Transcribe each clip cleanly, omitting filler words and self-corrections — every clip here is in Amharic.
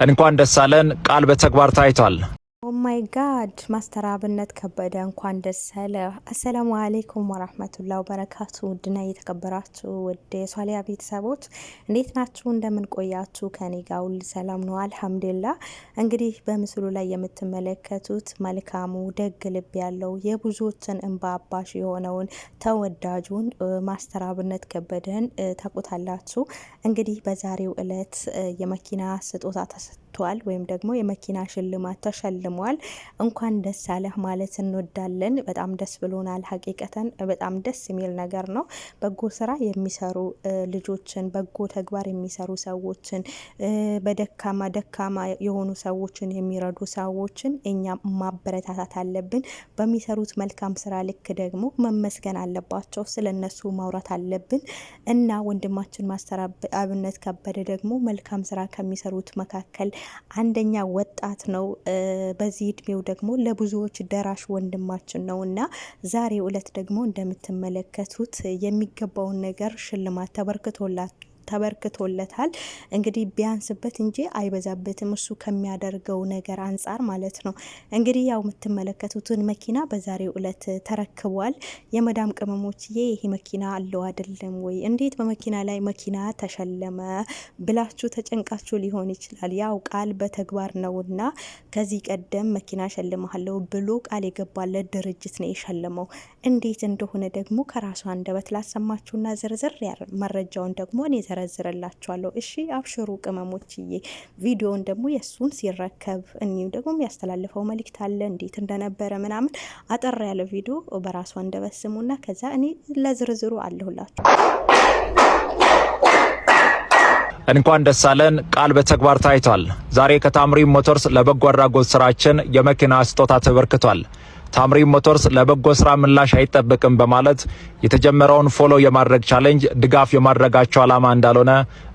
እንኳን ደስ አለን ቃል በተግባር ታይቷል። ኦ ማይ ጋድ ማስተር አብነት ከበደ እንኳን ደስ አለ። አሰላሙ አለይኩም ወራህመቱላሂ ወበረካቱ። ውድና የተከበራችሁ ውድ የሷሊያ ቤተሰቦች እንዴት ናችሁ? እንደምን ቆያችሁ? ከኔ ጋር ሁሉ ሰላም ነው አልሐምዱሊላህ። እንግዲህ በምስሉ ላይ የምትመለከቱት መልካሙ ደግ ልብ ያለው የብዙዎችን እንባ አባሽ የሆነውን ተወዳጁን ማስተር አብነት ከበደን ታውቁታላችሁ። እንግዲህ በዛሬው እለት የመኪና ስጦታ ተሰጥቷል ወይም ደግሞ የመኪና ሽልማት ተሸልሟል። እንኳን ደስ አለህ ማለት እንወዳለን። በጣም ደስ ብሎናል። ሀቂቀተን በጣም ደስ የሚል ነገር ነው። በጎ ስራ የሚሰሩ ልጆችን፣ በጎ ተግባር የሚሰሩ ሰዎችን፣ ደካማ የሆኑ ሰዎችን የሚረዱ ሰዎችን እኛ ማበረታታት አለብን። በሚሰሩት መልካም ስራ ልክ ደግሞ መመስገን አለባቸው። ስለነሱ ማውራት አለብን እና ወንድማችን ማስተር አብነት ከበደ ደግሞ መልካም ስራ ከሚሰሩት መካከል አንደኛ ወጣት ነው። በዚህ እድሜው ደግሞ ለብዙዎች ደራሽ ወንድማችን ነው እና ዛሬው እለት ደግሞ እንደምትመለከቱት የሚገባውን ነገር ሽልማት ተበርክቶለታል። እንግዲህ ቢያንስበት እንጂ አይበዛበትም እሱ ከሚያደርገው ነገር አንጻር ማለት ነው። እንግዲህ ያው የምትመለከቱትን መኪና በዛሬው እለት ተረክቧል። የመዳም ቅመሞችዬ ይሄ መኪና አለው አይደለም ወይ? እንዴት በመኪና ላይ መኪና ተሸለመ ብላችሁ ተጨንቃችሁ ሊሆን ይችላል። ያው ቃል በተግባር ነውና ከዚህ ቀደም መኪና ሸልማለሁ ብሎ ቃል የገባለት ድርጅት ነው የሸለመው። እንዴት እንደሆነ ደግሞ ከራሱ አንደበት ላሰማችሁና ዝርዝር መረጃውን ደግሞ እኔ ዘረዝርላችኋለሁ። እሺ አብሽሩ ቅመሞችዬ። ቪዲዮውን ደግሞ የሱን ሲረከብ እኒው ደግሞ የሚያስተላልፈው መልእክት አለ እንዴት እንደነበረ ምናምን አጠር ያለ ቪዲዮ በራሱ አንደበት ስሙና ከዛ እኔ ለዝርዝሩ አለሁላችሁ። እንኳን ደስ አለን ቃል በተግባር ታይቷል። ዛሬ ከታምሪም ሞተርስ ለበጎ አድራጎት ስራችን የመኪና ስጦታ ተበርክቷል። ታምሪም ሞተርስ ለበጎ ስራ ምላሽ አይጠብቅም በማለት የተጀመረውን ፎሎ የማድረግ ቻሌንጅ ድጋፍ የማድረጋቸው ዓላማ እንዳልሆነ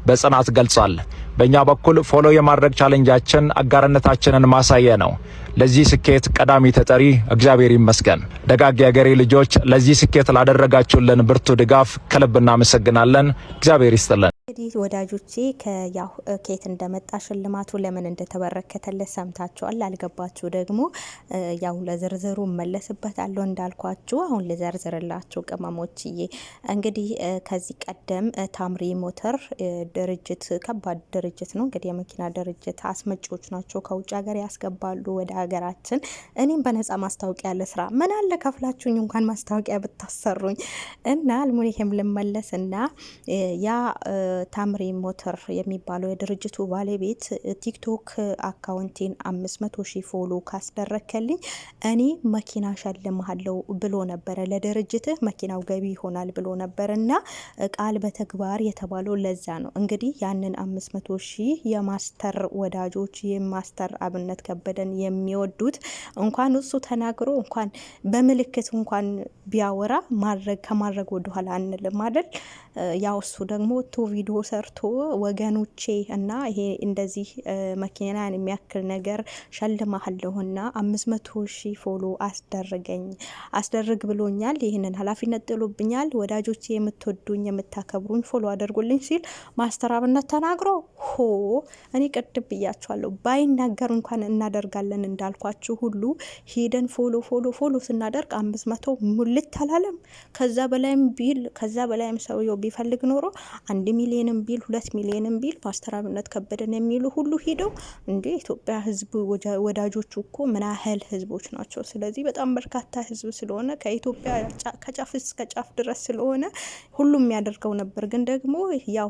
በጽናት ገልጿል። በእኛ በኩል ፎሎ የማድረግ ቻሌንጃችን አጋርነታችንን ማሳየ ነው። ለዚህ ስኬት ቀዳሚ ተጠሪ እግዚአብሔር ይመስገን። ደጋግ የአገሬ ልጆች ለዚህ ስኬት ላደረጋችሁልን ብርቱ ድጋፍ ከልብ እናመሰግናለን። እግዚአብሔር ይስጥልን። እንግዲህ ወዳጆቼ ከኬት እንደመጣ ሽልማቱ ለምን እንደተበረከተለት ሰምታችኋል። አልገባችሁ ደግሞ ያው ለዝርዝሩ መለስበታለሁ እንዳልኳችሁ አሁን ልዘርዝርላችሁ ቅመሞችዬ። እንግዲህ ከዚህ ቀደም ታምሪ ሞተር ድርጅት ከባድ ድርጅት ነው። እንግዲህ የመኪና ድርጅት አስመጪዎች ናቸው። ከውጭ ሀገር ያስገባሉ ወደ ሀገራችን። እኔም በነጻ ማስታወቂያ ለስራ ምን አለ ከፍላችሁኝ እንኳን ማስታወቂያ ብታሰሩኝ እና አልሙኒየም ልመለስና ያ ታምሪ ሞተር የሚባለው የድርጅቱ ባለቤት ቲክቶክ አካውንቴን 500,000 ፎሎ ካስደረከልኝ እኔ መኪና ሸልምሃለሁ ብሎ ነበረ። ለድርጅትህ መኪናው ገቢ ይሆናል ብሎ ነበርና ቃል በተግባር የተባለው ለዛ ነው። እንግዲህ ያንን 500,000 የማስተር ወዳጆች የማስተር አብነት ከበደን የሚወዱት እንኳን እሱ ተናግሮ እንኳን በምልክት እንኳን ቢያወራ ከማድረግ ወደ ኋላ አንልም አይደል? ያው እሱ ደግሞ ቪዲዮ ሰርቶ ወገኖቼ እና ይሄ እንደዚህ መኪናን የሚያክል ነገር ሸልማለሁና 500,000 ፎሎ አስደርግ ብሎኛል። ይህንን ኃላፊነት ጥሎብኛል። ወዳጆቼ የምትወዱኝ የምታከብሩኝ ፎሎ አድርጉልኝ ሲል ማስተር አብነት ተናግሮ እኔ ቅድም ብያችኋለሁ። ባይናገር እንኳን እናደርጋለን እንዳልኳችሁ ሁሉ ሄደን ፎሎ ስናደርግ 500 ሙልት አላለም። ከዛ በላይም ሰውየው ቢፈልግ ኖሮ 1 ሚሊዮንም ቢል 2 ሚሊዮንም ቢል ማስተር አብነት ከበደን የሚሉ ሁሉ ሄደው እንዴ ኢትዮጵያ ህዝብ ወዳጆቹ እኮ ምን ያህል ህዝቦች ናቸው። ስለዚህ በጣም በርካታ ህዝብ ስለሆነ ከኢትዮጵያ ከጫፍ እስከ ጫፍ ድረስ ስለሆነ ሁሉም የሚያደርገው ነበር። ግን ደግሞ ያው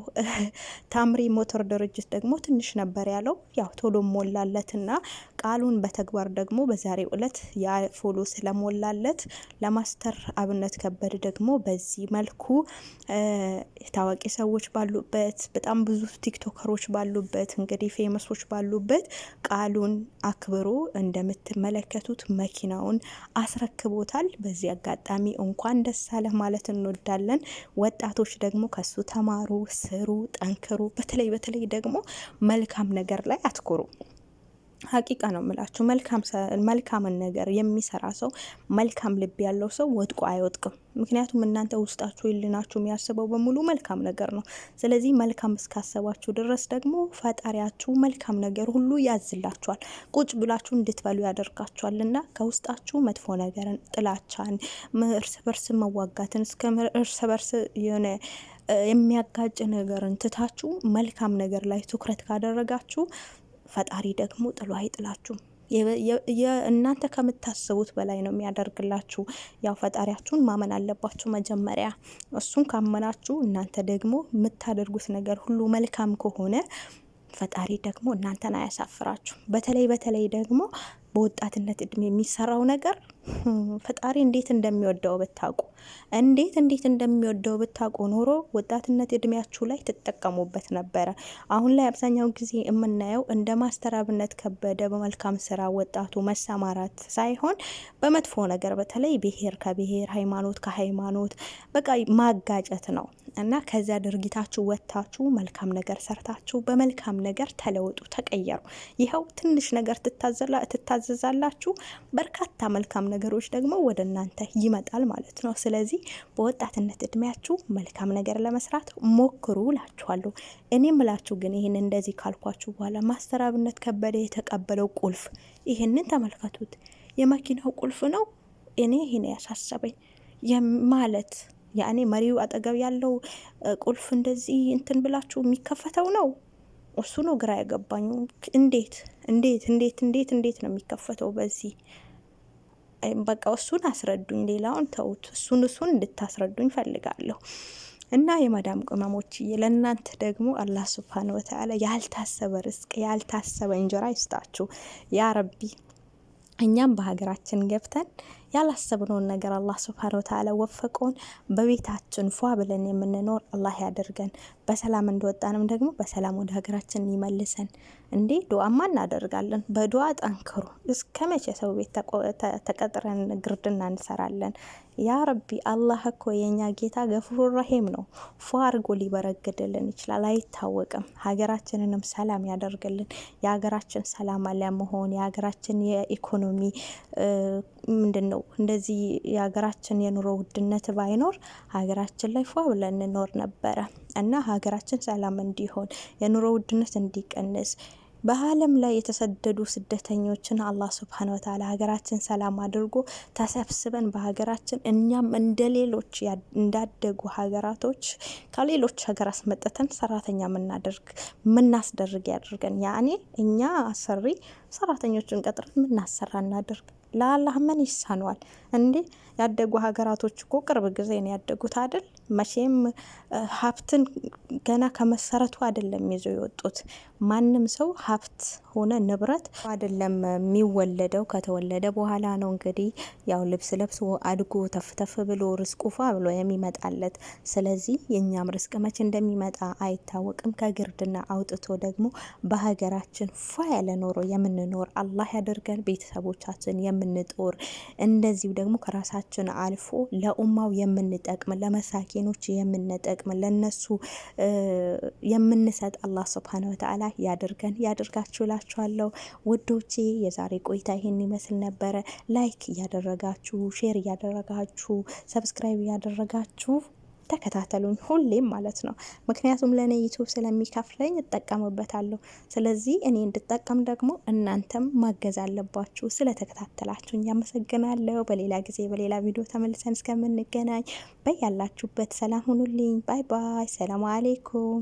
ታምሪ ሞተር ድርጅት ደግሞ ትንሽ ነበር ያለው። ያው ቶሎ ሞላለትና ቃሉን በተግባር ደግሞ በዛሬው እለት ያ ፎሎ ስለሞላለት ለማስተር አብነት ከበደ ደግሞ በዚህ መልኩ ታዋቂ ሰዎች ባሉበት በጣም ብዙ ቲክቶከሮች ባሉበት እንግዲህ ፌመሶች ባሉበት ቃሉን አክብሮ እንደምትመለከቱት መኪናውን አስረክቦታል። በዚህ አጋጣሚ እንኳን ደስ አለህ ማለት እንወዳለን። ወጣቶች ደግሞ ከሱ ተማሩ፣ ስሩ፣ ጠንክሩ። በተለይ ደግሞ መልካም ነገር ላይ አትኩሩ። ሀቂቃ ነው የምላችሁ። መልካምን ነገር የሚሰራ ሰው፣ መልካም ልብ ያለው ሰው ወድቆ አይወጥቅም። ምክንያቱም እናንተ ውስጣችሁ ይልናችሁ የሚያስበው በሙሉ መልካም ነገር ነው። ስለዚህ መልካም እስካሰባችሁ ድረስ ደግሞ ፈጣሪያችሁ መልካም ነገር ሁሉ ያዝላችኋል፣ ቁጭ ብላችሁ እንድትበሉ ያደርጋችኋል። እና ከውስጣችሁ መጥፎ ነገርን፣ ጥላቻን፣ እርስ በርስ መዋጋትን እስከ እርስ በርስ የሆነ የሚያጋጭ ነገርን ትታችሁ መልካም ነገር ላይ ትኩረት ካደረጋችሁ ፈጣሪ ደግሞ ጥሎ አይጥላችሁም። እናንተ ከምታስቡት በላይ ነው የሚያደርግላችሁ። ያው ፈጣሪያችሁን ማመን አለባችሁ መጀመሪያ። እሱን ካመናችሁ እናንተ ደግሞ የምታደርጉት ነገር ሁሉ መልካም ከሆነ ፈጣሪ ደግሞ እናንተን አያሳፍራችሁ። በተለይ ደግሞ በወጣትነት እድሜ የሚሰራው ነገር ፈጣሪ እንዴት እንደሚወደው ብታውቁ፣ እንዴት እንደሚወደው ብታውቁ ኖሮ ወጣትነት እድሜያችሁ ላይ ትጠቀሙበት ነበረ። አሁን ላይ አብዛኛው ጊዜ የምናየው እንደ ማስተር አብነት ከበደ በመልካም ስራ ወጣቱ መሰማራት ሳይሆን በመጥፎ ነገር፣ በተለይ ብሔር ከብሔር ሃይማኖት ከሃይማኖት በቃ ማጋጨት ነው። እና ከዚያ ድርጊታችሁ ወጥታችሁ መልካም ነገር ሰርታችሁ በመልካም ነገር ተለወጡ፣ ተቀየሩ። ይኸው ትንሽ ነገር ትታዘዛላችሁ፣ በርካታ መልካም ነገሮች ደግሞ ወደ እናንተ ይመጣል ማለት ነው። ስለዚህ በወጣትነት እድሜያችሁ መልካም ነገር ለመስራት ሞክሩ እላችኋለሁ። እኔ ምላችሁ ግን ይህን እንደዚህ ካልኳችሁ በኋላ ማስተር አብነት ከበደ የተቀበለው ቁልፍ ይህንን ተመልከቱት። የመኪናው ቁልፍ ነው። እኔ ይህን ያሳሰበኝ ማለት ያኔ መሪው አጠገብ ያለው ቁልፍ እንደዚህ እንትን ብላችሁ የሚከፈተው ነው። እሱ ነው ግራ ያገባኝ። እንዴት ነው የሚከፈተው? በዚህ በቃ እሱን አስረዱኝ። ሌላውን ተውት። እሱን እንድታስረዱኝ ፈልጋለሁ። እና የመዳም ቅመሞች ለእናንተ ደግሞ አላህ ሱብሃነ ወተዓላ ያልታሰበ ርዝቅ፣ ያልታሰበ እንጀራ ይስጣችሁ ያ ረቢ። እኛም በሀገራችን ገብተን ያላሰብነውን ነገር አላህ ሱብሃነሁ ወተዓላ ወፈቀውን በቤታችን ፏ ብለን የምንኖር አላህ ያደርገን። በሰላም እንደወጣንም ደግሞ በሰላም ወደ ሀገራችን ይመልሰን። እንዴ ዱዓማ እናደርጋለን። በዱዓ ጠንክሩ። እስከ መቼ ሰው ቤት ተቀጥረን ግርድና እንሰራለን? ያ ረቢ አላህ እኮ የኛ ጌታ ገፉር ረሂም ነው። ፏ አርጎ ሊበረግድልን ይችላል፣ አይታወቅም። ሀገራችንንም ሰላም ያደርግልን። የሀገራችን ሰላም አለመሆን የሀገራችን የኢኮኖሚ ምንድነው እንደዚህ የሀገራችን የኑሮ ውድነት ባይኖር ሀገራችን ላይ ፏ ብለን እንኖር ነበረ። እና ሀገራችን ሰላም እንዲሆን የኑሮ ውድነት እንዲቀንስ በዓለም ላይ የተሰደዱ ስደተኞችን አላህ ሱብሃነሁ ወተዓላ ሀገራችን ሰላም አድርጎ ተሰብስበን በሀገራችን እኛም እንደ ሌሎች እንዳደጉ ሀገራቶች ከሌሎች ሀገር አስመጥተን ሰራተኛ ምናስደርግ ያድርገን። ያኔ እኛ አሰሪ ሰራተኞችን ቀጥረን ምናሰራ እናድርግ። ለአላህ ምን ይሳነዋል እንዴ? ያደጉ ሀገራቶች እኮ ቅርብ ጊዜ ነው ያደጉት አይደል? መቼም ሀብትን ገና ከመሰረቱ አይደለም ይዘው የወጡት። ማንም ሰው ሀብት ሆነ ንብረት አይደለም የሚወለደው፣ ከተወለደ በኋላ ነው እንግዲህ ያው ልብስ ለብሶ አድጎ ተፍተፍ ብሎ ርስቁ ፏ ብሎ የሚመጣለት። ስለዚህ የኛም ርስቅ መቼ እንደሚመጣ አይታወቅም። ከግርድና አውጥቶ ደግሞ በሀገራችን ፏ ያለ ኖሮ የምንኖር አላህ ያደርገን። ቤተሰቦቻችን የምንጦር እንደዚሁ ደግሞ ከራሳችን አልፎ ለኡማው የምንጠቅም ለመሳኪኖች የምንጠቅም ለነሱ የምንሰጥ አላህ ሱብሃነሁ ወተዓላ ያድርገን ያድርጋችሁ እላችኋለሁ። ውዶቼ የዛሬ ቆይታ ይሄን ይመስል ነበረ። ላይክ እያደረጋችሁ ሼር እያደረጋችሁ ሰብስክራይብ እያደረጋችሁ ተከታተሉኝ ሁሌም ማለት ነው። ምክንያቱም ለእኔ ዩቱብ ስለሚከፍለኝ እጠቀምበታለሁ። ስለዚህ እኔ እንድጠቀም ደግሞ እናንተም ማገዝ አለባችሁ። ስለተከታተላችሁኝ ያመሰግናለሁ። በሌላ ጊዜ በሌላ ቪዲዮ ተመልሰን እስከምንገናኝ በያላችሁበት ሰላም ሁኑልኝ። ባይ ባይ። ሰላም አሌይኩም።